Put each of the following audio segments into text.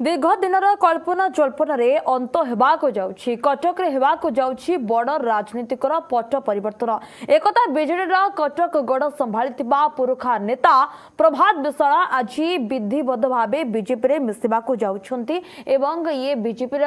दीर्घ दिनर कल्पना जल्पन अंत होगाक जाऊँगी कटक होगाक जाऊँगी बड़ राजनीतिक पट परिवर्तन एक विजेडर कटक गढ़ संभाली पुरुखा नेता प्रभात विशाला आज विधिबद्ध भाव बीजेपी में मिसवाक जाऊँगी ये बीजेपी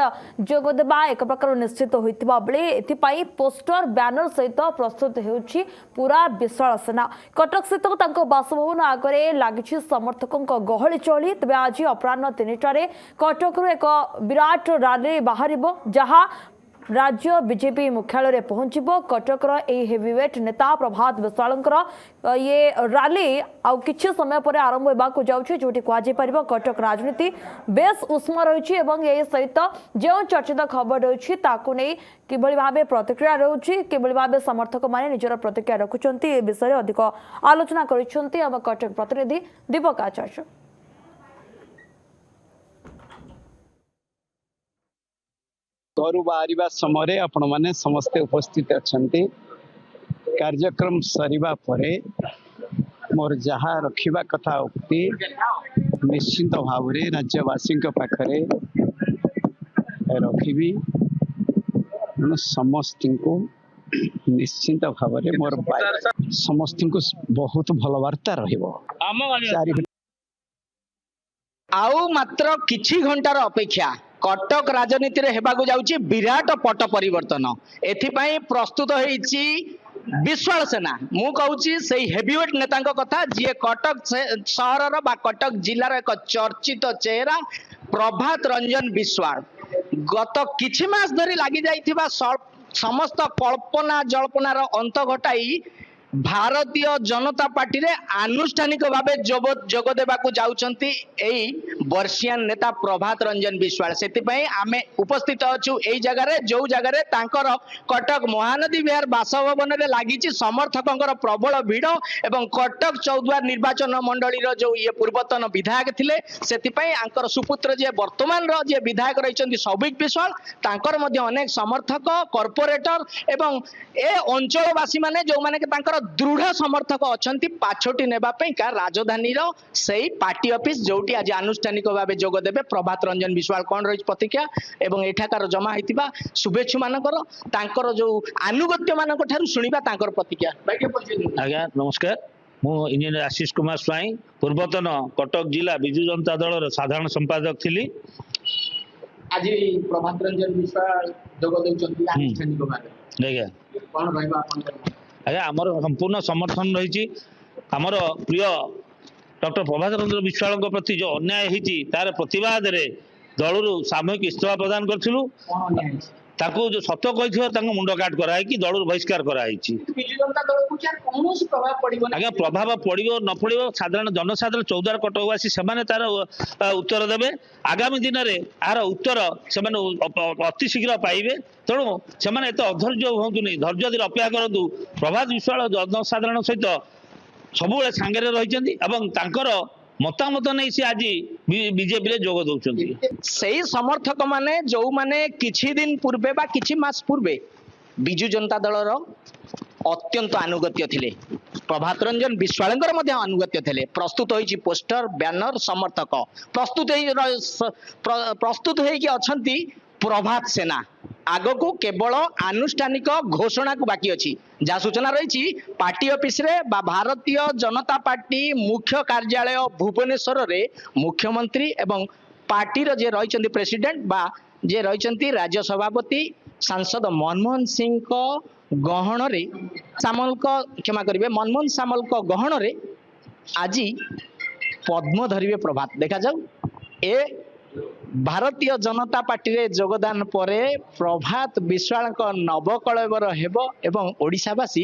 जोगदेवा एक प्रकार निश्चित होता बेले एथपाई पोस्टर बैनर सहित प्रस्तुत होउछि पूरा विशाल सेना कटक स्थित बासभवन आगे लगी समर्थकों गहली चली तेज आज अपराह 3टार कटक एक विराट रैली बाहर जहां राज्य बीजेपी मुख्यालय पहुंचब कटकर हेवीवेट नेता प्रभात विशाल ये रैली आउ किछि समय पर आरंभ होगाक जाउछि जोटी कहुपर कटक राजनीति बेस उष्म रही सहित जो चर्चित खबर रही किभली भाव प्रतिक्रिया रही किभली भाव समर्थक माने निजर प्रतिक्रिया रखुंट ए विषय अधिक आलोचना करिसेंती आम कटक प्रतिनिधि दीपक आचार्य। घर बाहर समय आपण मैंने समस्ते उपस्थित अच्छा कार्यक्रम सरिबा परे मोर जहाँ रखा कथा उक्ति निश्चित भाव राज्यवासी पाखरे रखी समस्त को निश्चित भाव मोर समस्त को बहुत भल वार्ता आउ मात्र किछि घंटार अपेक्षा कटक राजनीति रे हेबागु जाउची विराट पट परिवर्तन एथिपाई प्रस्तुत होईची विशाल सेना मु कहूची से हेवीवेट नेता कथा जी कटक सहर बा कटक जिलार एक चर्चित चेहरा प्रभात रंजन विश्वाल गत किछि मास धरी लागि जाइथिबा समस्त कल्पना जल्पनार अंत घटाई भारतीय जनता पार्टी रे आनुष्ठानिक भाव जोग देबाकू जाउचंती एई वर्षियान नेता प्रभात रंजन विश्वाल सेतिपई आमे उपस्थित अछु एई जगह रे जो जगह रे तांकर कटक महानदी विहार बासभवन रे लागिची समर्थकंकर प्रबल भीड़ एवं कटक चौद्वार निर्वाचन मंडली रो जो ये पूर्वतन विधायक थिले सेतिपई आंकर सुपुत्र जे वर्तमान रो जे विधायक रहिचंती सौभिक विश्वाल तांकर मध्ये अनेक समर्थक कॉर्पोरेटर एवं ए अंचलवासी माने जो माने के तांकर दृढ़ समर्थक अच्छा पाछोटी नेबापी का राजधानी सही पार्टी ऑफिस जोटी आज आनुष्ठानिक भाव जोग देवे प्रभात रंजन विश्वाल कौन रही प्रतिक्रिया एवं एठाकार जमा होता शुभेच्छु मानकर तांकर जो आनुगत्य मानक ठारू सुनिबा तांकर प्रतिक्रिया। आज्ञा नमस्कार मु इंजीनियर आशीष कुमार स्वाई पूर्वतन कटक जिला विजु जनता दल साधारण संपादक थी। आज प्रभात रंजन विश्वाल जोग देउचंती आनुष्ठानिक भाव आज्ञा कौन रहबा आपनकर आज्ञा आमर संपूर्ण समर्थन रही आमर प्रिय डॉक्टर प्रभात रंजन विश्वाल प्रति जो अन्याय होती तार प्रतिवाद रे दलरू सामूहिक इस्तीफा प्रदान करूँ जो सत कही मुंड काट कराई दलू बहिष्कार कराई आज्ञा प्रभाव पड़ो न पड़ो साधारण जनसाधारण चौद्वार कटकवासी से तार उत्तर देवे आगामी दिन में यार उत्तर से अति शीघ्र पाइबे तेणु से अधैर्य हूँ धैर्य धीरे अपेक्षा करूँ प्रभात विश्वाल जनसाधारण सहित सब सांगे रही मतामत नहीं सी आज बीजेपी रे जोग दौरान से समर्थक माने जो माने किछि दिन पूर्वे बा किछि मास पूर्वे बिजु जनता दलर अत्यंत आनुगत्य थिले प्रभात रंजन विश्वालंकर मध्य आनुगत्य थिले प्रस्तुत होइछि पोस्टर बैनर समर्थक प्रस्तुत होइछि अछंती प्रभात सेना आग को केवल आनुष्ठानिक घोषणा को बाकी अच्छी जहाँ सूचना रही पार्टी ऑफिस रे बा भारतीय जनता पार्टी मुख्य कार्यालय भुवनेश्वर रे मुख्यमंत्री एवं पार्टी रो जे रही प्रेसिडेंट बा जे रही राज्य सभापति सांसद मनमोहन सिंह को गहन रे सामल को क्षमा करेंगे मनमोहन सामल को गहन रे आज पद्म धरिवे प्रभात देखा जाऊ ए भारतीय जनता पार्टी रे योगदान परे प्रभात विश्वाल नवकलेवर हेब एवं ओडिशावासी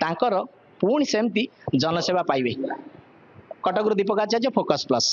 तांकर पुणी सेमती जनसेवा पाइबे। कटक दीपक आचार्य फोकस प्लस।